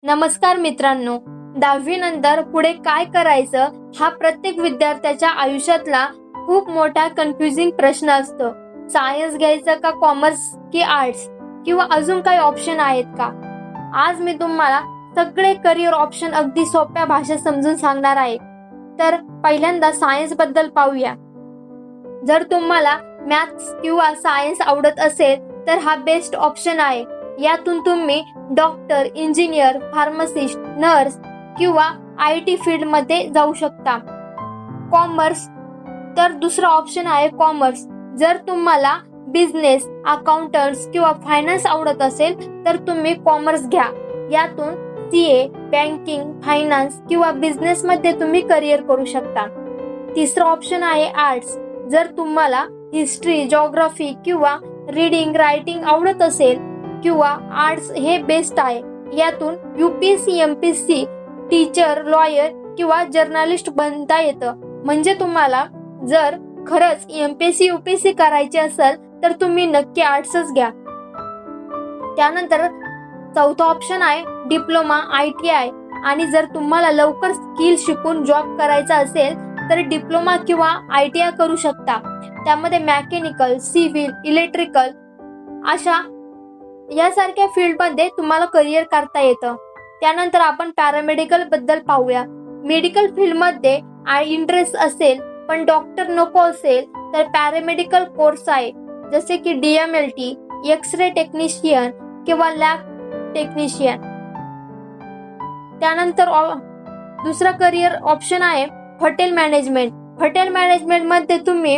नमस्कार मित्रांनो, 10वी नंतर पुढे काय करायचं हा प्रत्येक विद्यार्थ्याच्या आयुष्यातला खूप मोठा कन्फ्युजिंग प्रश्न असतो. सायन्स घ्यायचं का कॉमर्स की आर्ट्स किंवा अजून काही ऑप्शन आहेत का? आज मी तुम्हाला सगळे करिअर ऑप्शन अगदी सोप्या भाषेत समजून सांगणार आहे. तर पहिल्यांदा सायन्स बद्दल पाहूया. जर तुम्हाला मॅथ्स किंवा सायन्स आवडत असेल तर हा बेस्ट ऑप्शन आहे. यातून तुम्ही डॉक्टर, इंजिनियर, फार्मासिस्ट, नर्स किंवा IT फील्ड मध्ये जाऊ शकता. कॉमर्स तर दुसरा ऑप्शन आहे कॉमर्स. जर तुम्हाला बिझनेस, अकाउंटंट्स किंवा फायनान्स आवडत असेल तर तुम्ही कॉमर्स घ्या. यातून CA, बँकिंग, फायनान्स किंवा बिझनेस मध्ये तुम्ही करिअर करू शकता. तिसरा ऑप्शन आहे आर्ट्स. जर तुम्हाला हिस्ट्री, जिओग्राफी किंवा रीडिंग, रायटिंग आवडत असेल किंवा आर्ट्स हे बेस्ट आहे. यातून UPSC, MPSC, टीचर, लॉयर किंवा जर्नलिस्ट बनता येतं. म्हणजे तुम्हाला जर खरंच MPSC, UPSC करायचे असेल तर तुम्ही नक्की आर्ट्सच घ्या. त्यानंतर चौथा ऑप्शन आहे डिप्लोमा, ITI. आणि जर तुम्हाला लवकर स्किल शिकून जॉब करायचा असेल तर डिप्लोमा किंवा ITI करू शकता. त्यामध्ये मेकॅनिकल, सिव्हिल, इलेक्ट्रिकल अशा यासारख्या फील्डमध्ये तुम्हाला करिअर करता येतं. त्यानंतर आपण पॅरामेडिकल बद्दल पाहूया. मेडिकल फील्डमध्ये इंटरेस्ट असेल पण डॉक्टर नको असेल तर पॅरामेडिकल कोर्स आहे, जसे की DMLT, एक्स-रे टेक्निशियन किंवा लॅब टेक्निशियन. त्यानंतर दुसरा करिअर ऑप्शन आहे हॉटेल मॅनेजमेंट. हॉटेल मॅनेजमेंट मध्ये तुम्ही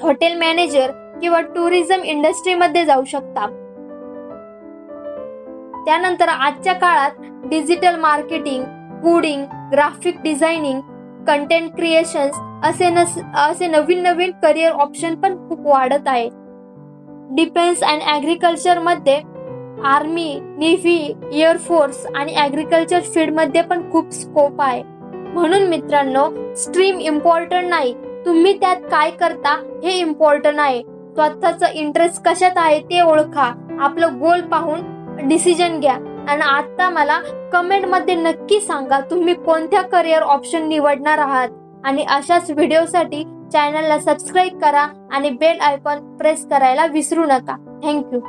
हॉटेल मॅनेजर किंवा टुरिझम इंडस्ट्रीमध्ये जाऊ शकता. त्यानंतर आजच्या काळात digital marketing, coding, graphic designing, content creations असे नवीन करिअर ऑप्शन पण खूप वाढत आहे. डिफेन्स अँड ॲग्रिकल्चर मध्ये आर्मी, नेव्ही, एअरफोर्स आणि ॲग्रिकल्चर फील्ड मध्ये पण खूप स्कोप आहे. म्हणून मित्रांनो, स्ट्रीम इम्पॉर्टंट नाही, तुम्ही त्यात काय करता हे इम्पॉर्टंट आहे. स्वतःचं इंटरेस्ट कशात आहे ते ओळखा, आपलं गोल पाहून डिसिजन घ्या. आणि आता मला कमेंट मध्ये नक्की सांगा तुम्ही कोणत्या करिअर ऑप्शन निवडणार आहात. आणि अशाच व्हिडिओसाठी चॅनलला सबस्क्राईब करा आणि बेल आयकॉन प्रेस करायला विसरू नका. थँक्यू.